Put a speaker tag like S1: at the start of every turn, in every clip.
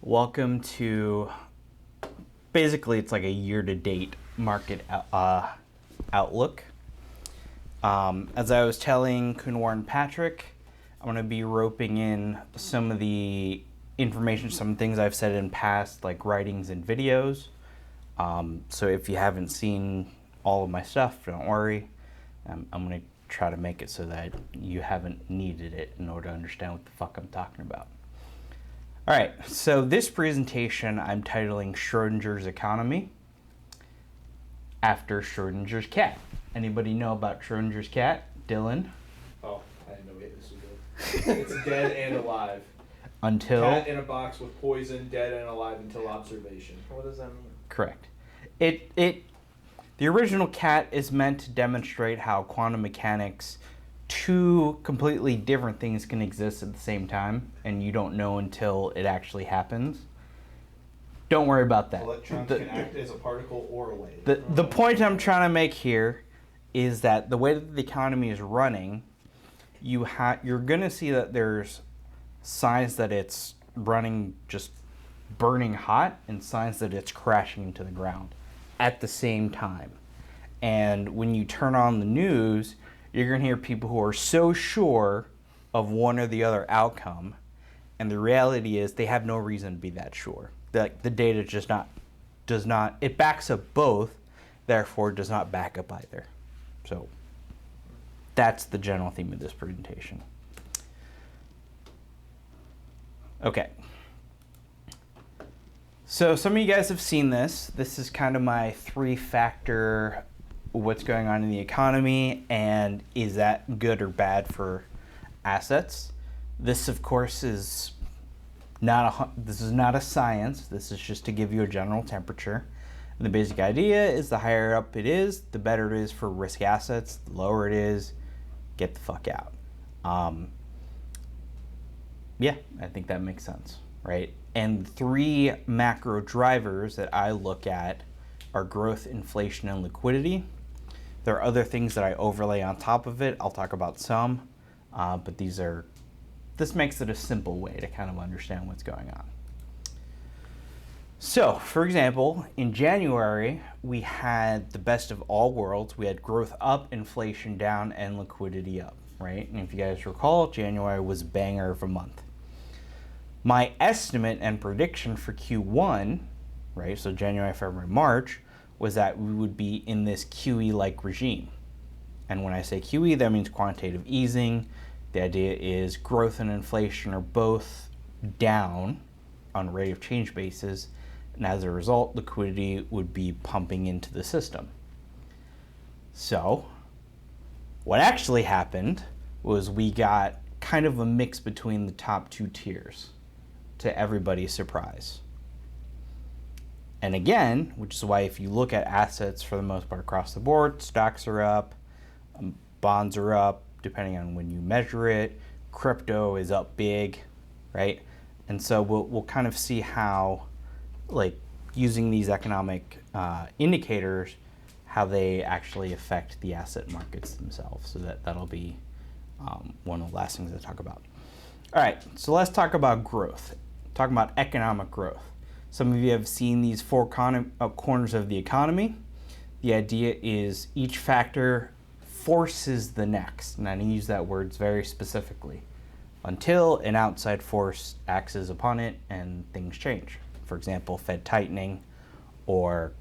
S1: Welcome to basically it's like a year-to-date market outlook. As I was telling Kunwar and Patrick, I'm going to be roping in some of the information, some things I've said in past, like writings and videos. So if you haven't seen all of my stuff, don't worry. I'm going to try to make it so that you haven't needed it in order to understand what the fuck I'm talking about. All right, so this presentation I'm titling Schrodinger's Economy after Schrodinger's cat. Anybody know about Schrodinger's cat? Dylan?
S2: Oh, I didn't know this was good. It's dead and alive.
S1: Until?
S2: Cat in a box with poison, dead and alive until observation. What does that mean?
S1: Correct. The original cat is meant to demonstrate how quantum mechanics, two completely different things can exist at the same time, and you don't know until it actually happens. Don't worry about that.
S2: Electrons can act as a particle or a wave.
S1: The point I'm trying to make here is that the way that the economy is running, you're going to see that there's signs that it's running just burning hot and signs that it's crashing into the ground at the same time. And when you turn on the news, you're going to hear people who are so sure of one or the other outcome, and the reality is they have no reason to be that sure. The data just does not, it backs up both, therefore does not back up either. So that's the general theme of this presentation. Okay. So some of you guys have seen this. This is kind of my three-factor what's going on in the economy and is that good or bad for assets. This, of course, is not a science. This is just to give you a general temperature. And the basic idea is the higher up it is, the better it is for risk assets. The lower it is, get the fuck out. Yeah, I think that makes sense, right? And three macro drivers that I look at are growth, inflation, and liquidity. There are other things that I overlay on top of it. I'll talk about some, but this makes it a simple way to kind of understand what's going on. So, for example, in January, we had the best of all worlds. We had growth up, inflation down, and liquidity up, right? And if you guys recall, January was a banger of a month. My estimate and prediction for Q1, right, so January, February, March, was that we would be in this QE-like regime. And when I say QE, that means quantitative easing. The idea is growth and inflation are both down on a rate of change basis, and as a result, liquidity would be pumping into the system. So, what actually happened was we got kind of a mix between the top two tiers, to everybody's surprise. And again, which is why if you look at assets for the most part across the board, stocks are up, bonds are up, depending on when you measure it, crypto is up big, right? And so we'll kind of see how, like, using these economic indicators, how they actually affect the asset markets themselves. So that'll be one of the last things I talk about. All right, so let's talk about growth. Talk about economic growth. Some of you have seen these four corners of the economy. The idea is each factor forces the next, and I use that word very specifically, until an outside force acts upon it and things change. For example, Fed tightening or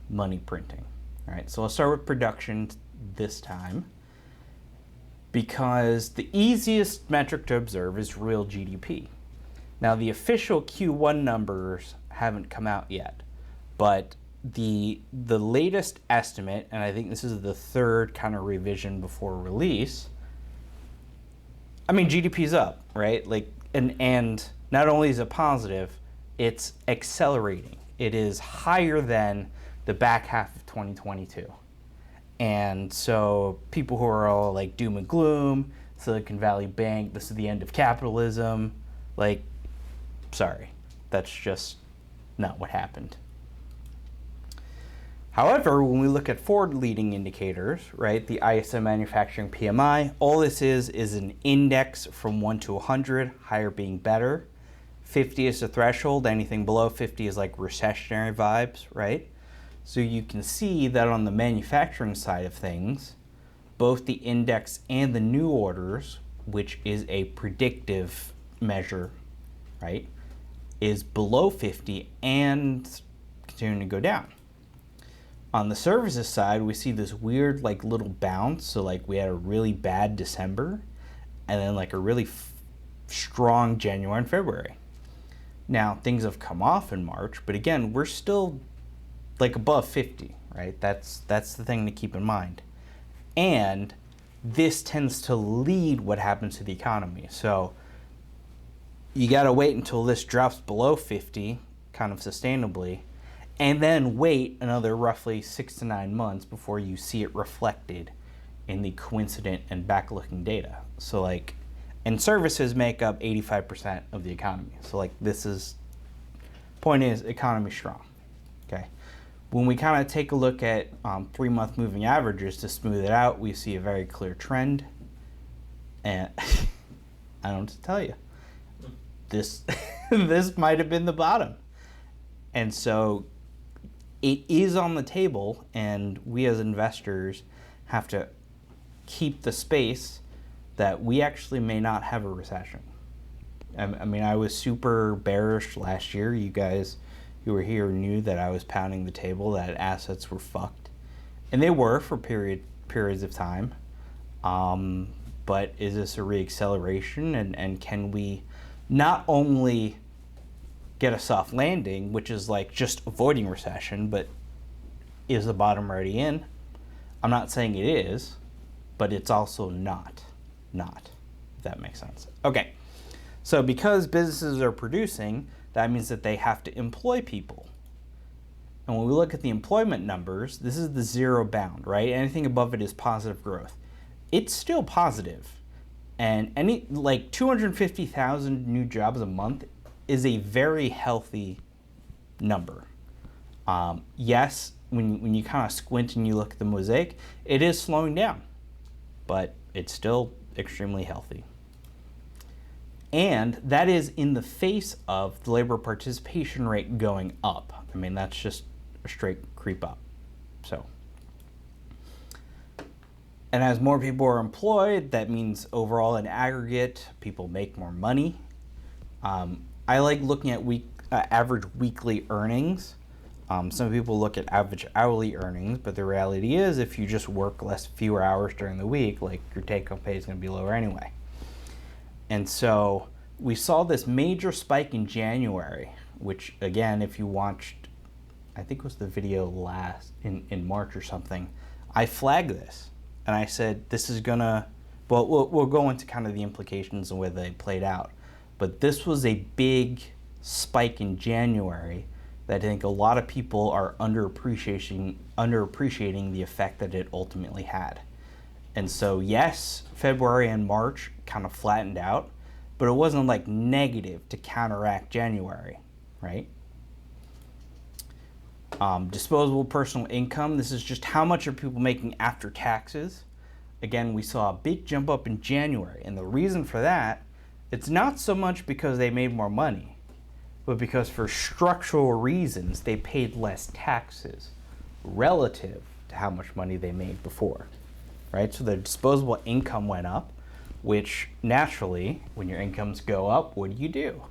S1: money printing. All right, so let's start with production this time, because the easiest metric to observe is real GDP. Now, the official Q1 numbers haven't come out yet, but the latest estimate, and I think this is the third kind of revision before release, I mean, GDP's up, right? Like, and not only is it positive, it's accelerating. It is higher than the back half of 2022. And so people who are all like doom and gloom, Silicon Valley Bank, this is the end of capitalism, like, sorry, that's just not what happened. However, when we look at forward leading indicators, right, the ISM manufacturing PMI, all this is an index from 1 to 100, higher being better. 50 is the threshold. Anything below 50 is like recessionary vibes, right? So you can see that on the manufacturing side of things, both the index and the new orders, which is a predictive measure, right, is below 50 and continuing to go down. On the services side, we see this weird like little bounce. So like we had a really bad December and then like a really strong January and February. Now things have come off in March, but again, we're still like above 50, right? That's the thing to keep in mind. And this tends to lead what happens to the economy. So you got to wait until this drops below 50 kind of sustainably, and then wait another roughly 6 to 9 months before you see it reflected in the coincident and back-looking data. So like, and services make up 85% of the economy. So like point is economy strong, okay? When we kind of take a look at 3-month moving averages to smooth it out, we see a very clear trend. And I don't know what to tell you. This might have been the bottom. And so it is on the table, and we as investors have to keep the space that we actually may not have a recession. I mean, I was super bearish last year. You guys who were here knew that I was pounding the table that assets were fucked. And they were for periods of time. But is this a reacceleration? And can we not only get a soft landing, which is like just avoiding recession, but is the bottom already in? I'm not saying it is, but it's also not, if that makes sense. Okay, so because businesses are producing, that means that they have to employ people. And when we look at the employment numbers, this is the zero bound, right? Anything above it is positive growth. It's still positive. And any like 250,000 new jobs a month is a very healthy number. Yes, when you kind of squint and you look at the mosaic, it is slowing down, but it's still extremely healthy. And that is in the face of the labor participation rate going up. I mean, that's just a straight creep up. So, and as more people are employed, that means overall in aggregate, people make more money. I like looking at average weekly earnings. Some people look at average hourly earnings, but the reality is if you just work fewer hours during the week, like your take-home pay is going to be lower anyway. And so we saw this major spike in January, which again, if you watched, I think it was the video in March or something, I flagged this and I said, this is gonna, well, we'll go into kind of the implications and where they played out. But this was a big spike in January that I think a lot of people are underappreciating the effect that it ultimately had. And so yes, February and March kind of flattened out, but it wasn't like negative to counteract January, right? Disposable personal income, this is just how much are people making after taxes. Again, we saw a big jump up in January, and the reason for that, it's not so much because they made more money, but because for structural reasons, they paid less taxes relative to how much money they made before, right? So their disposable income went up, which naturally, when your incomes go up, what do?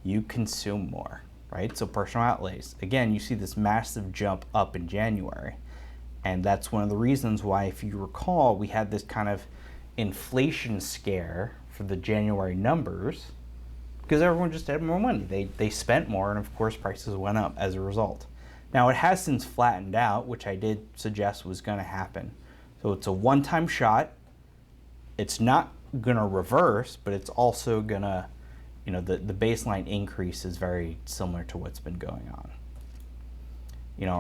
S1: You consume more, right? So personal outlays. Again, you see this massive jump up in January. And that's one of the reasons why, if you recall, we had this kind of inflation scare for the January numbers, because everyone just had more money. They spent more, and of course prices went up as a result. Now it has since flattened out, which I did suggest was going to happen. So it's a one-time shot. It's not going to reverse, but it's also going to, the baseline increase is very similar to what's been going on.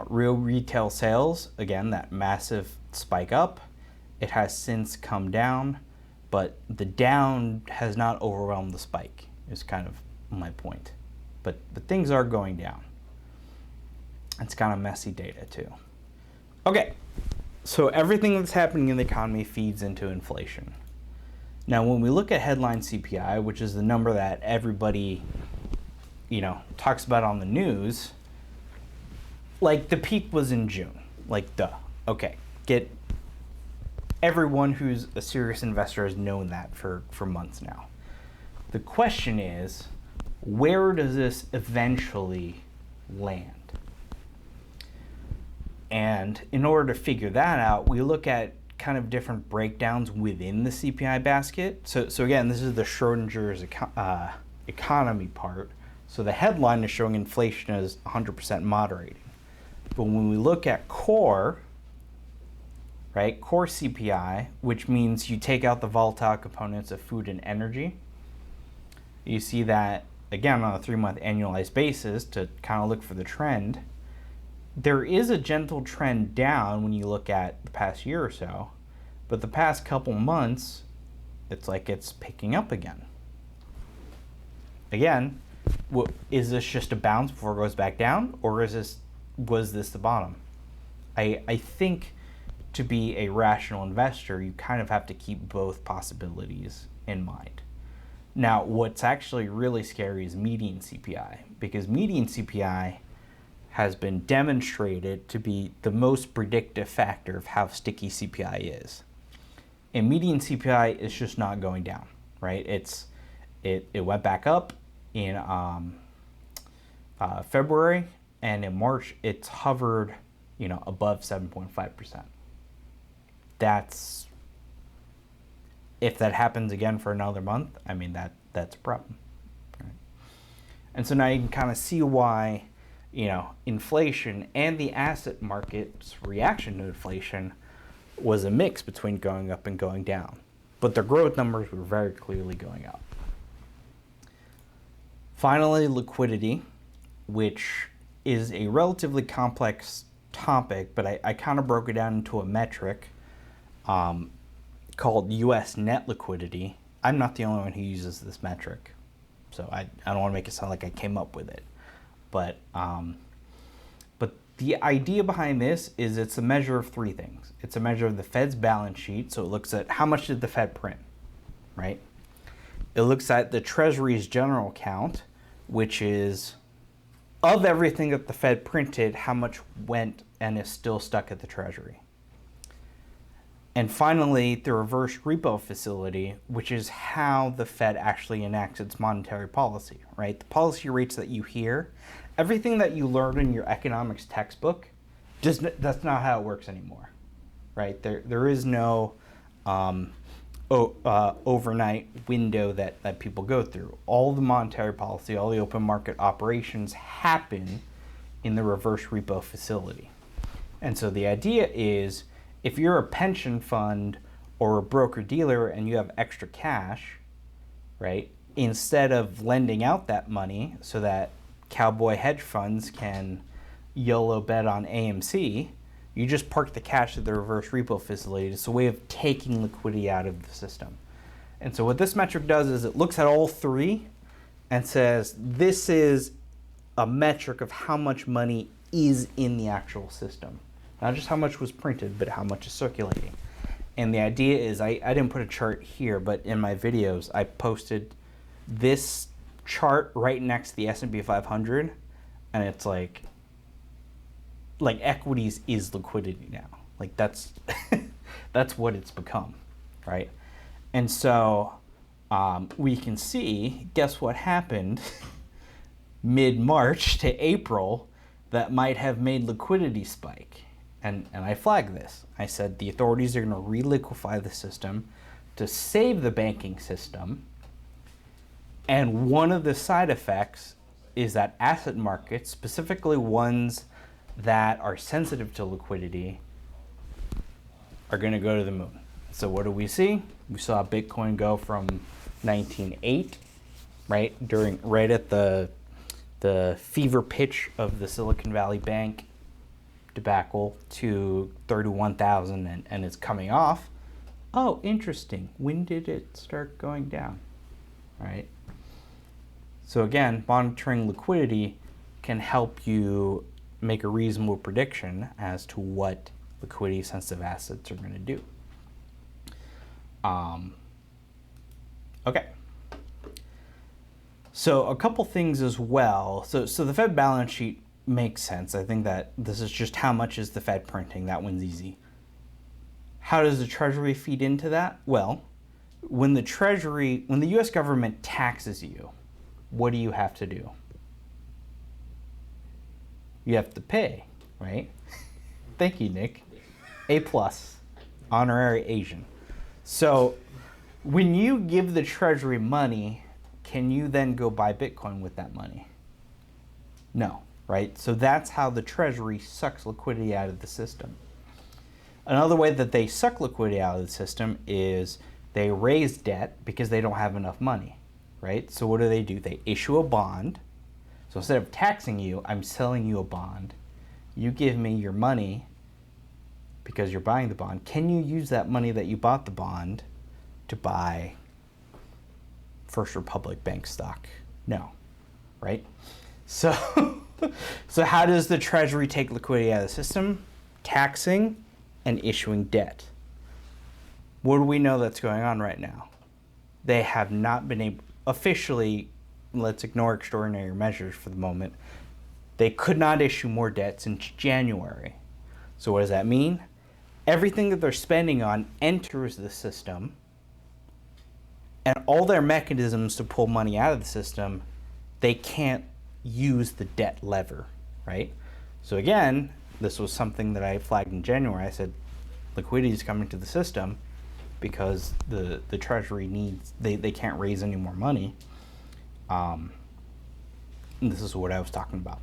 S1: Real retail sales, again, that massive spike up, it has since come down, but the down has not overwhelmed the spike, is kind of my point. But things are going down. It's kind of messy data too. Okay, so everything that's happening in the economy feeds into inflation. Now, when we look at headline CPI, which is the number that everybody talks about on the news, like the peak was in June. Like, duh. Okay. Everyone who's a serious investor has known that for months now. The question is, where does this eventually land? And in order to figure that out, we look at kind of different breakdowns within the CPI basket. So again, this is the Schrodinger's economy part. So the headline is showing inflation as 100% moderating. But when we look at core, right, core CPI, which means you take out the volatile components of food and energy, you see that, again, on a 3-month annualized basis to kind of look for the trend, there is a gentle trend down when you look at the past year or so, but the past couple months, it's like it's picking up again. Again, is this just a bounce before it goes back down, or was this the bottom? I think to be a rational investor, you kind of have to keep both possibilities in mind. Now, what's actually really scary is median CPI, because median CPI has been demonstrated to be the most predictive factor of how sticky CPI is. And median CPI is just not going down, right? It went back up in February, and in March it's hovered, above 7.5%. If that happens again for another month, I mean that's a problem. Right? And so now you can kind of see why, inflation and the asset market's reaction to inflation was a mix between going up and going down. But the growth numbers were very clearly going up. Finally, liquidity, which is a relatively complex topic, but I kind of broke it down into a metric called U.S. net liquidity. I'm not the only one who uses this metric, so I don't want to make it sound like I came up with it. But the idea behind this is it's a measure of 3 things. It's a measure of the Fed's balance sheet, so it looks at how much did the Fed print, right? It looks at the Treasury's general account, which is of everything that the Fed printed, how much went and is still stuck at the Treasury. And finally, the reverse repo facility, which is how the Fed actually enacts its monetary policy, right? The policy rates that you hear, everything that you learn in your economics textbook, that's not how it works anymore, right? There is no overnight window that people go through. All the monetary policy, all the open market operations happen in the reverse repo facility. And so the idea is, if you're a pension fund or a broker-dealer and you have extra cash, right, instead of lending out that money so that cowboy hedge funds can YOLO bet on AMC, you just park the cash at the reverse repo facility. It's a way of taking liquidity out of the system. And so what this metric does is it looks at all 3 and says, this is a metric of how much money is in the actual system. Not just how much was printed, but how much is circulating. And the idea is, I didn't put a chart here, but in my videos, I posted this chart right next to the S&P 500, and it's like equities is liquidity now. Like that's what it's become, right? And so we can see, guess what happened mid-March to April that might have made liquidity spike. And I flagged this. I said the authorities are going to re-liquefy the system to save the banking system. And one of the side effects is that asset markets, specifically ones that are sensitive to liquidity, are going to go to the moon. So what do we see? We saw Bitcoin go from 19.8, right at the fever pitch of the Silicon Valley Bank debacle, to 31,000, and it's coming off. Oh, interesting. When did it start going down? Right? So again, monitoring liquidity can help you make a reasonable prediction as to what liquidity sensitive assets are going to do. Okay. So a couple things as well. So the Fed balance sheet makes sense. I think that this is just how much is the Fed printing. That one's easy. How does the Treasury feed into that? Well, when the U.S. government taxes you, what do you have to do? You have to pay, right? Thank you, Nick. A+, honorary Asian. So when you give the Treasury money, can you then go buy Bitcoin with that money? No, right? So that's how the Treasury sucks liquidity out of the system. Another way that they suck liquidity out of the system is they raise debt because they don't have enough money, right? So what do? They issue a bond. So instead of taxing you, I'm selling you a bond. You give me your money because you're buying the bond. Can you use that money that you bought the bond to buy First Republic Bank stock? No, right? So, so how does the Treasury take liquidity out of the system? Taxing and issuing debt. What do we know that's going on right now? They have not been able, officially, let's ignore extraordinary measures for the moment, they could not issue more debt since January. So what does that mean? Everything that they're spending on enters the system, and all their mechanisms to pull money out of the system, they can't use the debt lever, right? So again, this was something that I flagged in January. I said liquidity is coming to the system because the Treasury needs, they can't raise any more money. And this is what I was talking about.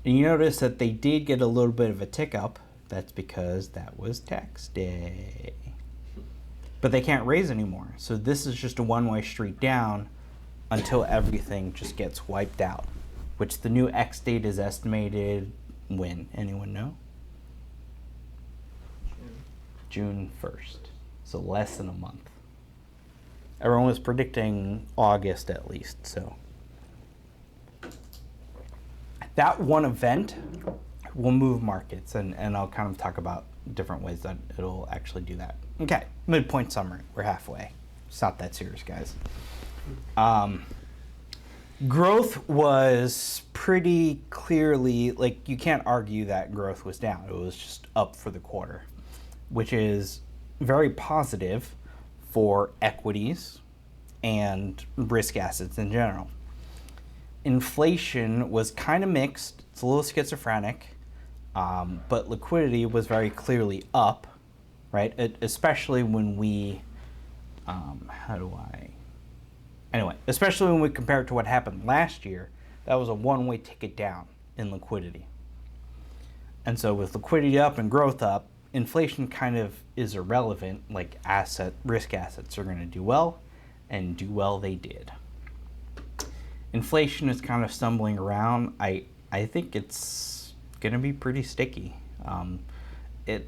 S1: And you notice that they did get a little bit of a tick up. That's because that was tax day. But they can't raise anymore. So this is just a one-way street down until everything just gets wiped out, which the new X date is estimated when? Anyone know? June 1st. So less than a month. Everyone was predicting August at least, so. That one event will move markets, and I'll kind of talk about different ways that it'll actually do that. Okay, midpoint summary. We're halfway. It's not that serious, guys. Growth was pretty clearly, like, you can't argue that growth was down. It was just up for the quarter, which is very positive for equities and risk assets in general. Inflation was kind of mixed. It's a little schizophrenic, but liquidity was very clearly up, right? Especially when we, especially when we compare it to what happened last year, that was a one-way ticket down in liquidity. And so with liquidity up and growth up, inflation kind of is irrelevant. Like risk assets are going to do well, and do well they did. Inflation is kind of stumbling around. I think it's going to be pretty sticky.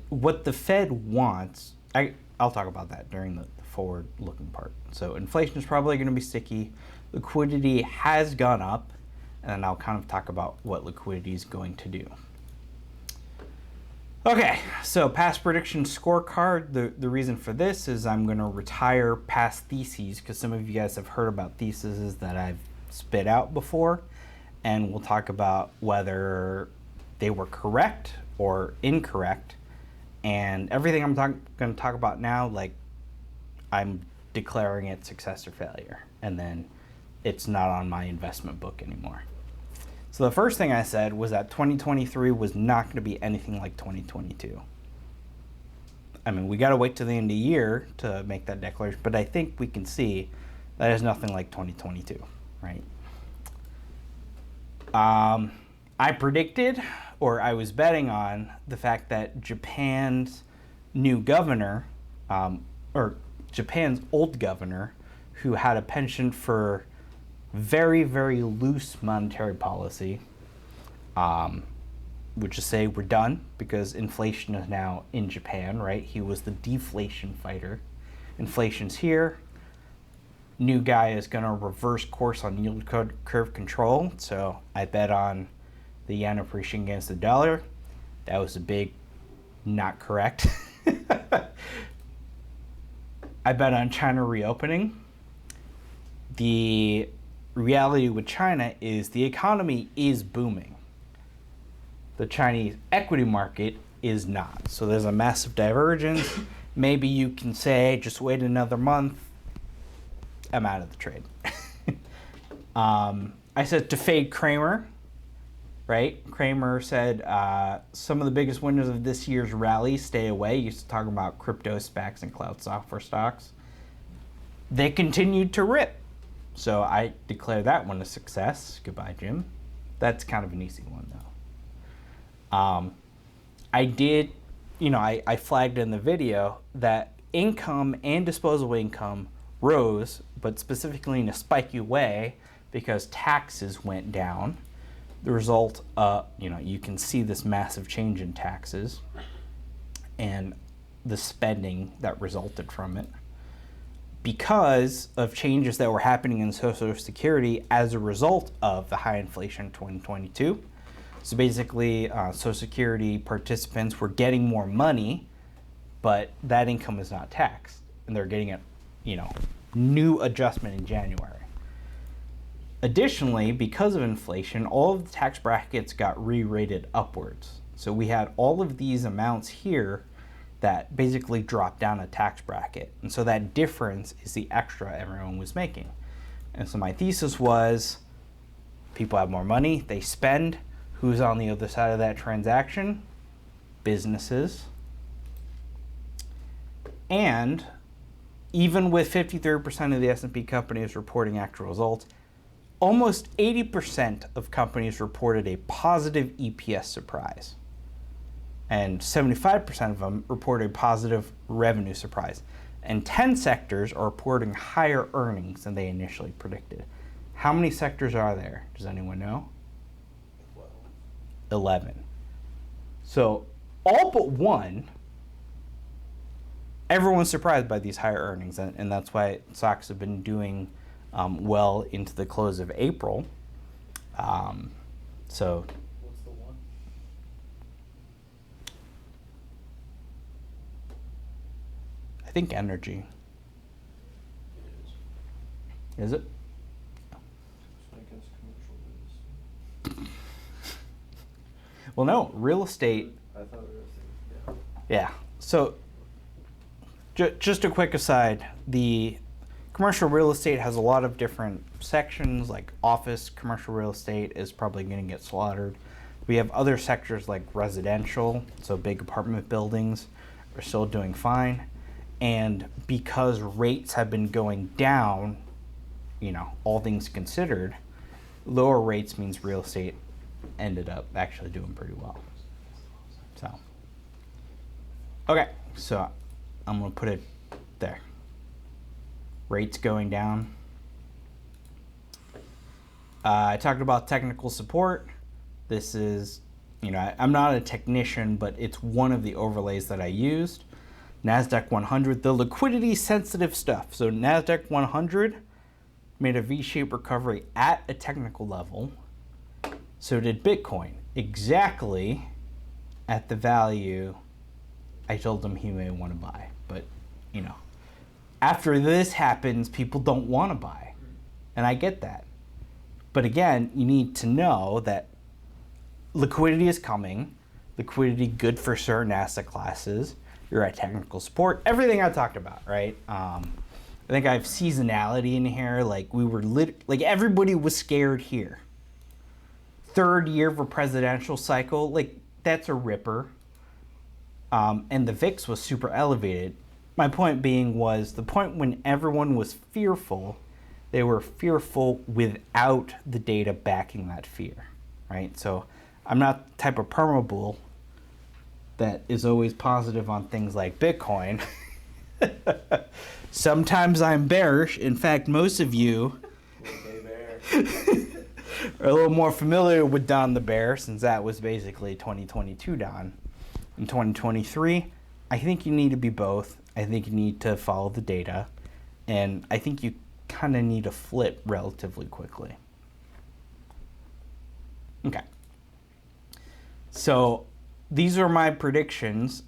S1: What the Fed wants, I'll talk about that during the forward-looking part. So inflation is probably going to be sticky. Liquidity has gone up, and I'll kind of talk about what liquidity is going to do. Okay, so past prediction scorecard. The reason for this is I'm going to retire past theses because some of you guys have heard about theses that I've spit out before, and we'll talk about whether they were correct or incorrect. And everything I'm going to talk about now, like, I'm declaring it success or failure, and then it's not on my investment book anymore. So the first thing I said was that 2023 was not going to be anything like 2022. I mean, we got to wait till the end of the year to make that declaration, but I think we can see that is nothing like 2022, right? I predicted, or I was betting on, the fact that Japan's new governor, or Japan's old governor, who had a penchant for very, very loose monetary policy, would just say we're done because inflation is now in Japan, right? He was the deflation fighter. Inflation's here. New guy is going to reverse course on yield curve control. So I bet on the yen appreciating against the dollar. That was a big not correct. I bet on China reopening. The reality with China is the economy is booming. The Chinese equity market is not. So there's a massive divergence. Maybe you can say, just wait another month. I'm out of the trade. I said to fade Kramer, right? Kramer said some of the biggest winners of this year's rally stay away. He used to talk about crypto SPACs and cloud software stocks. They continued to rip. So I declare that one a success. Goodbye, Jim. That's kind of an easy one, though. I did, I flagged in the video that income and disposable income rose, but specifically in a spiky way because taxes went down. The result, you can see this massive change in taxes and the spending that resulted from it because of changes that were happening in Social Security as a result of the high inflation in 2022. So basically, Social Security participants were getting more money, but that income is not taxed, and they're getting a, new adjustment in January. Additionally, because of inflation, all of the tax brackets got re-rated upwards. So we had all of these amounts here that basically dropped down a tax bracket, and so that difference is the extra everyone was making. And so my thesis was, people have more money, they spend. Who's on the other side of that transaction? Businesses. And even with 53% of the S&P companies reporting actual results, almost 80% of companies reported a positive EPS surprise. And 75% of them reported a positive revenue surprise. And 10 sectors are reporting higher earnings than they initially predicted. How many sectors are there? Does anyone know? 11. So all but one, everyone's surprised by these higher earnings, and that's why stocks have been doing well into the close of April. So
S2: What's the one?
S1: I think energy.
S2: It is.
S1: Is it?
S2: I guess commercial is.
S1: Well, no, real estate.
S2: I thought real estate.
S1: Yeah. So just a quick aside, the commercial real estate has a lot of different sections, like office commercial real estate is probably going to get slaughtered. We have other sectors like residential, so big apartment buildings are still doing fine. And because rates have been going down, all things considered, lower rates means real estate ended up actually doing pretty well. So, okay, so I'm going to put it there. Rates going down. I talked about technical support. This is, I'm not a technician, but it's one of the overlays that I used. NASDAQ 100, the liquidity sensitive stuff. So NASDAQ 100 made a V-shaped recovery at a technical level. So did Bitcoin, exactly at the value I told them he may want to buy. But, after this happens, people don't want to buy. And I get that. But again, you need to know that liquidity is coming. Liquidity good for certain asset classes. You're at technical support. Everything I talked about, right? I think I have seasonality in here. Like we were everybody was scared here. Third year of a presidential cycle, that's a ripper. And the VIX was super elevated. My point being was the point when everyone was fearful, they were fearful without the data backing that fear, right? So I'm not the type of permabull that is always positive on things like Bitcoin. Sometimes I'm bearish. In fact, most of you are a little more familiar with Don the Bear, since that was basically 2022 Don. In 2023, I think you need to be both. I think you need to follow the data, and I think you kind of need to flip relatively quickly. Okay. So these are my predictions.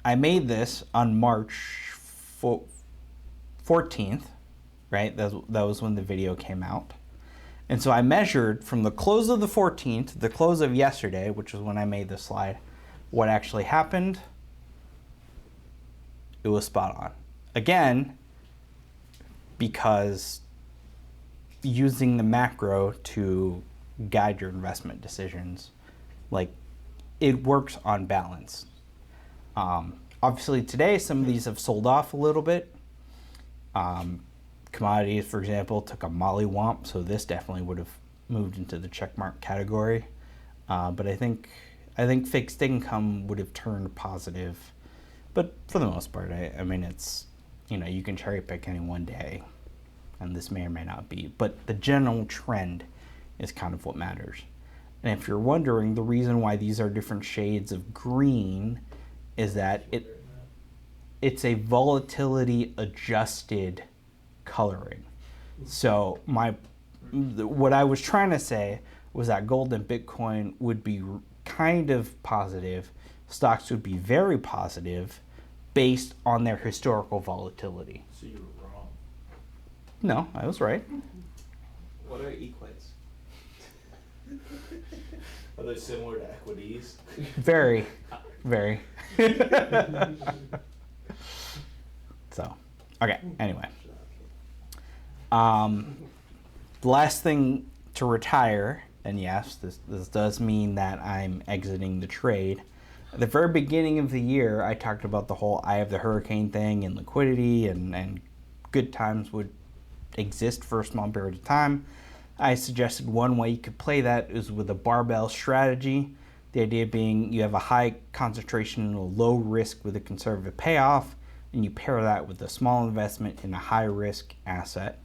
S1: I made this on March 14th, right? That was when the video came out. And so I measured from the close of the 14th to the close of yesterday, which is when I made this slide, what actually happened. It was spot on. Again, because using the macro to guide your investment decisions, like, it works on balance. Obviously today, some of these have sold off a little bit. Commodities, for example, took a mollywomp, so this definitely would have moved into the checkmark category. But I think fixed income would have turned positive. But for the most part, I mean, it's, you can cherry pick any one day, and this may or may not be. But the general trend is kind of what matters. And if you're wondering, the reason why these are different shades of green is that it's a volatility adjusted coloring. So what I was trying to say was that gold and Bitcoin would be kind of positive, stocks would be very positive based on their historical volatility.
S2: So you were wrong.
S1: No, I was right.
S2: What are equities? Are they similar to equities?
S1: Very, very. So, okay, anyway. The last thing to retire, and yes, this does mean that I'm exiting the trade. At the very beginning of the year, I talked about the whole eye of the hurricane thing and liquidity, and good times would exist for a small period of time. I suggested one way you could play that is with a barbell strategy. The idea being you have a high concentration and a low risk with a conservative payoff, and you pair that with a small investment in a high risk asset.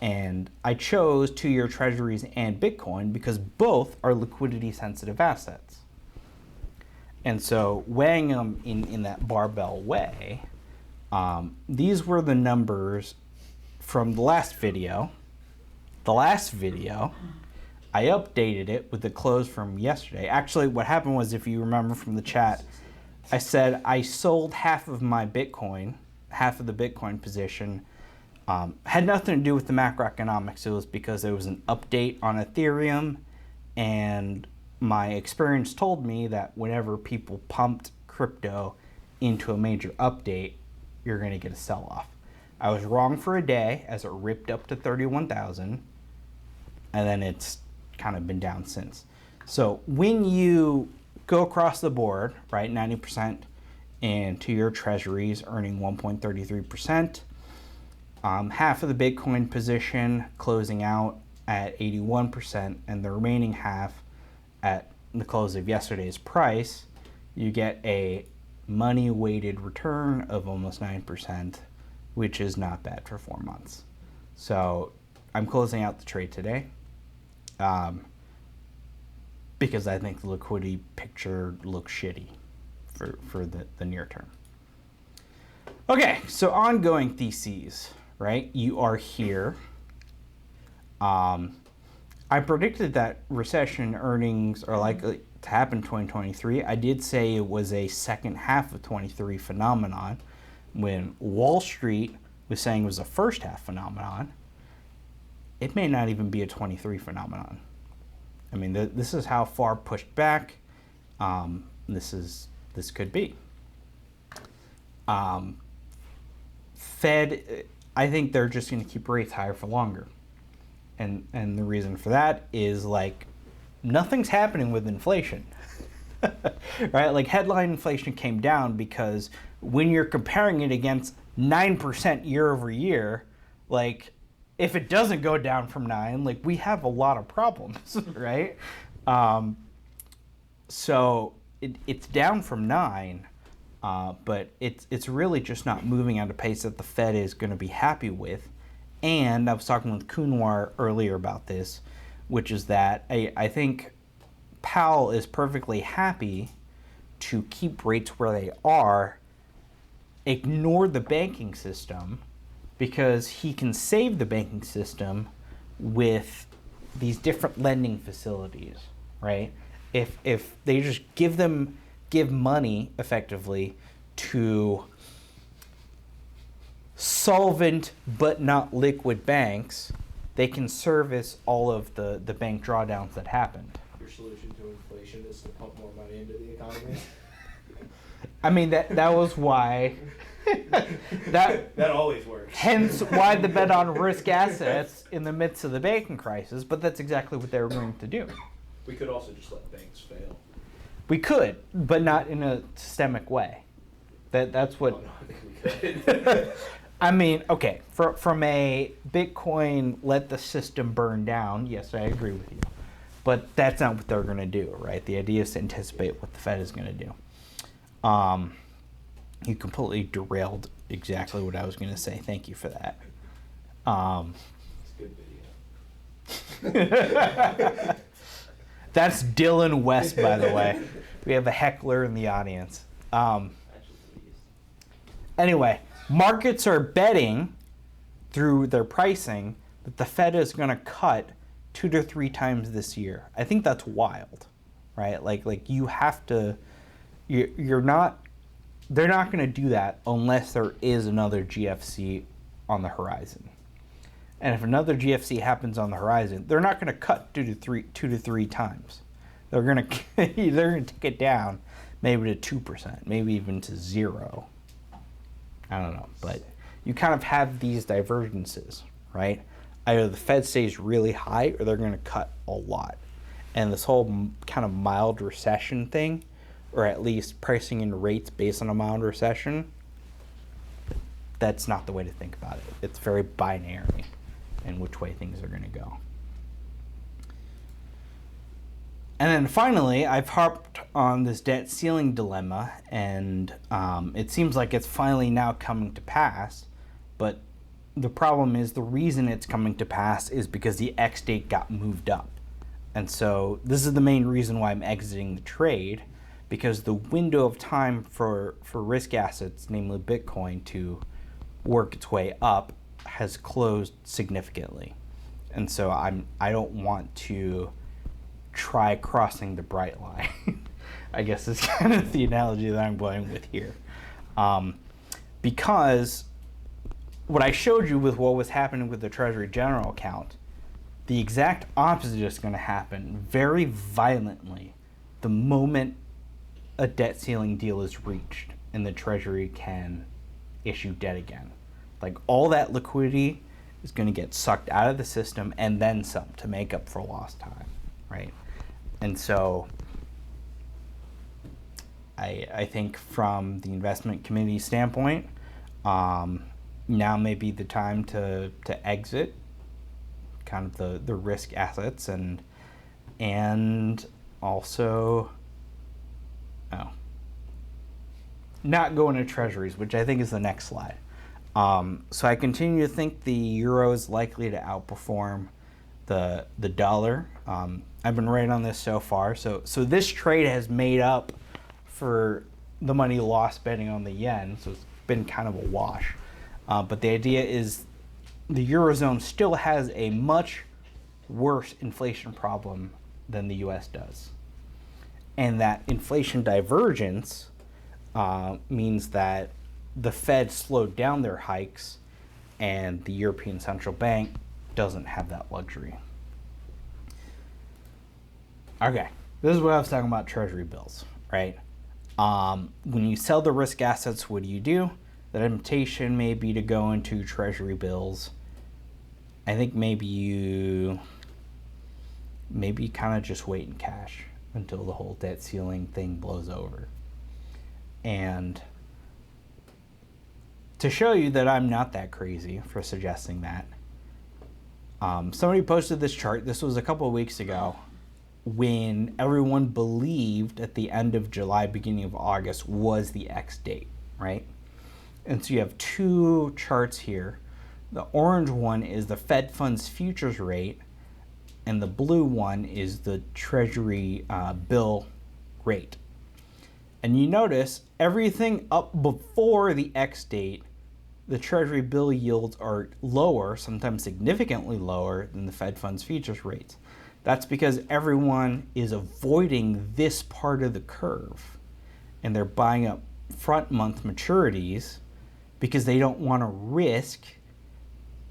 S1: And I chose 2-year treasuries and Bitcoin because both are liquidity sensitive assets. And so weighing them in that barbell way, these were the numbers from the last video. The last video, I updated it with the close from yesterday. Actually, what happened was, if you remember from the chat, I said I sold half of the Bitcoin position. Had nothing to do with the macroeconomics. It was because there was an update on Ethereum, and my experience told me that whenever people pumped crypto into a major update, you're going to get a sell-off. I was wrong for a day as it ripped up to 31,000, and then it's kind of been down since. So when you go across the board, right, 90% in 2-year treasuries earning 1.33%, half of the Bitcoin position closing out at 81%, and the remaining half at the close of yesterday's price, you get a money-weighted return of almost 9%, which is not bad for 4 months. So I'm closing out the trade today because I think the liquidity picture looks shitty for the near term. Okay, so ongoing theses, right? You are here. I predicted that recession earnings are likely to happen in 2023. I did say it was a second half of 23 phenomenon, when Wall Street was saying it was a first half phenomenon. It may not even be a 23 phenomenon. I mean, this is how far pushed back this could be. Fed, I think they're just going to keep rates higher for longer. And the reason for that is, like, nothing's happening with inflation. Right? Like, headline inflation came down because when you're comparing it against 9% year over year, like, if it doesn't go down from 9, like, we have a lot of problems, right? So it's down from 9, but it's really just not moving at a pace that the Fed is going to be happy with. And I was talking with Kunwar earlier about this, which is that I think Powell is perfectly happy to keep rates where they are, ignore the banking system, because he can save the banking system with these different lending facilities, right? If they just give money effectively to solvent but not liquid banks, they can service all of the bank drawdowns that happened.
S2: Your solution to inflation is to pump more money into the economy.
S1: I mean, that was why
S2: that always works.
S1: hence why the bet on risk assets in the midst of the banking crisis, but that's exactly what they were going to do.
S2: We could also just let banks fail.
S1: We could, but not in a systemic way. That's what.
S2: Oh, no, I think we could.
S1: I mean, okay, from a Bitcoin, let the system burn down, yes, I agree with you. But that's not what they're going to do, right? The idea is to anticipate what the Fed is going to do. You completely derailed exactly what I was going to say. Thank you for that.
S2: It's a good video.
S1: That's Dylan West, by the way. We have a heckler in the audience. Anyway, markets are betting through their pricing that the Fed is going to cut 2 to 3 times this year. I think that's wild, right? Like you have to. You're not. They're not going to do that unless there is another GFC on the horizon. And if another GFC happens on the horizon, they're not going to cut 2 to 3 times. They're going to take it down, maybe to 2%, maybe even to 0. I don't know, but you kind of have these divergences, right? Either the Fed stays really high, or they're going to cut a lot. And this whole kind of mild recession thing, or at least pricing in rates based on a mild recession, that's not the way to think about it. It's very binary in which way things are going to go. And then finally, I've harped on this debt ceiling dilemma, and it seems like it's finally now coming to pass. But the problem is, the reason it's coming to pass is because the X date got moved up. And so this is the main reason why I'm exiting the trade, because the window of time for risk assets, namely Bitcoin, to work its way up has closed significantly. And so I don't want to try crossing the bright line. I guess is kind of the analogy that I'm going with here. Because what I showed you with what was happening with the Treasury General account, the exact opposite is going to happen very violently the moment a debt ceiling deal is reached and the Treasury can issue debt again. Like, all that liquidity is going to get sucked out of the system and then some to make up for lost time, right? And so I think from the investment community standpoint, now may be the time to exit kind of the risk assets and also not go into treasuries, which I think is the next slide. So I continue to think the euro is likely to outperform the dollar. I've been right on this so far. So this trade has made up for the money lost betting on the yen. So it's been kind of a wash. But the idea is the Eurozone still has a much worse inflation problem than the US does. And that inflation divergence means that the Fed slowed down their hikes and the European Central Bank doesn't have that luxury. Okay, this is what I was talking about, treasury bills, right? When you sell the risk assets, what do? The temptation may be to go into treasury bills. I think maybe you kind of just wait in cash until the whole debt ceiling thing blows over. And to show you that I'm not that crazy for suggesting that, somebody posted this chart. This was a couple of weeks ago when everyone believed at the end of July, beginning of August was the X date, right? And so you have two charts here. The orange one is the Fed funds futures rate, and the blue one is the Treasury bill rate. And you notice everything up before the X date, the Treasury bill yields are lower, sometimes significantly lower than the Fed funds futures rates. That's because everyone is avoiding this part of the curve, and they're buying up front month maturities because they don't want to risk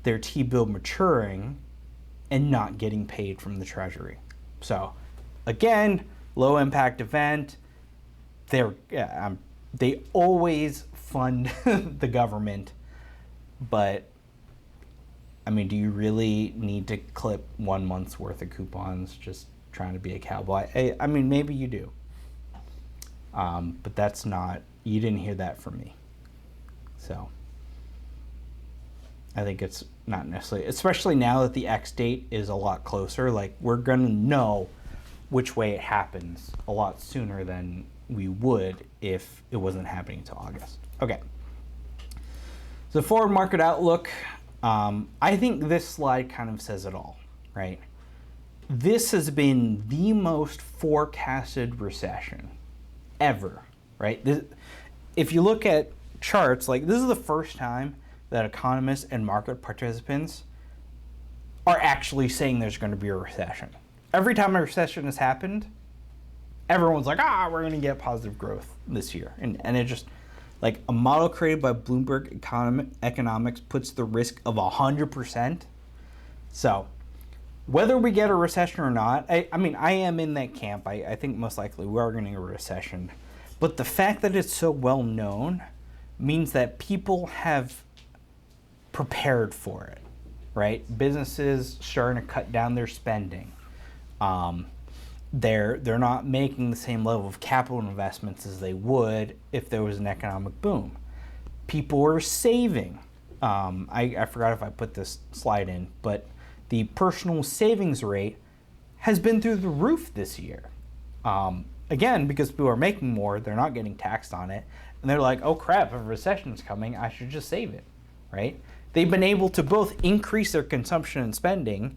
S1: their T-bill maturing and not getting paid from the Treasury. So, again, low impact event. They always fund the government, but I mean, do you really need to clip 1 month's worth of coupons just trying to be a cowboy? I mean, maybe you do, but that's not. You didn't hear that from me. So I think it's not necessarily, especially now that the X date is a lot closer. Like, we're gonna know which way it happens a lot sooner than we would if it wasn't happening until August. Okay. So forward market outlook. I think this slide kind of says it all, right? This has been the most forecasted recession ever, right? If you look at charts, like, this is the first time that economists and market participants are actually saying there's going to be a recession. Every time a recession has happened, everyone's like, we're going to get positive growth this year. And it just, like, a model created by Bloomberg Economics puts the risk of 100%. So whether we get a recession or not, I mean, I am in that camp. I think most likely we are going to get a recession. But the fact that it's so well known means that people have prepared for it, right? Businesses starting to cut down their spending. They're not making the same level of capital investments as they would if there was an economic boom. People are saving. I forgot if I put this slide in, but the personal savings rate has been through the roof this year. Again, because people are making more, they're not getting taxed on it, and they're like, oh crap, if a recession's coming, I should just save it, right? They've been able to both increase their consumption and spending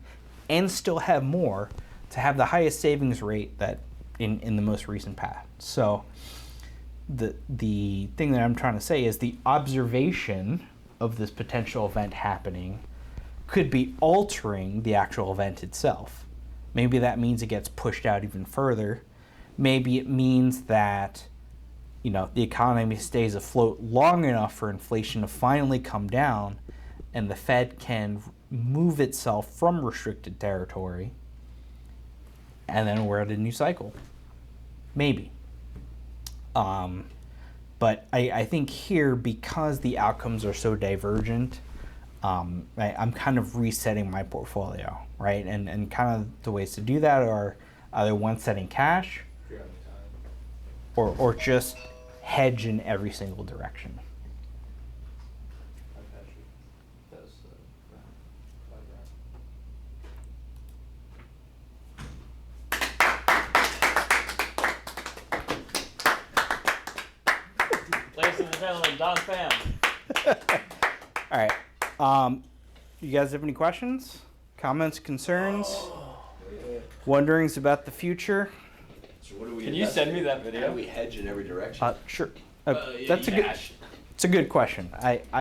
S1: and still have more to have the highest savings rate that in the most recent past. So the thing that I'm trying to say is the observation of this potential event happening could be altering the actual event itself. Maybe that means it gets pushed out even further. Maybe it means that, the economy stays afloat long enough for inflation to finally come down and the Fed can move itself from restricted territory, and then we're at a new cycle. Maybe. But I think here, because the outcomes are so divergent, I'm kind of resetting my portfolio, right? And kind of the ways to do that are either one, setting cash, or just hedge in every single direction.
S3: Ladies and gentlemen, Don Pham.
S1: All right. You guys have any questions, comments, concerns, wonderings about the future?
S4: So what do we
S3: Can you send me that
S4: How do
S3: video?
S4: we hedge in every direction?
S1: Sure. That's a good. It's a good question.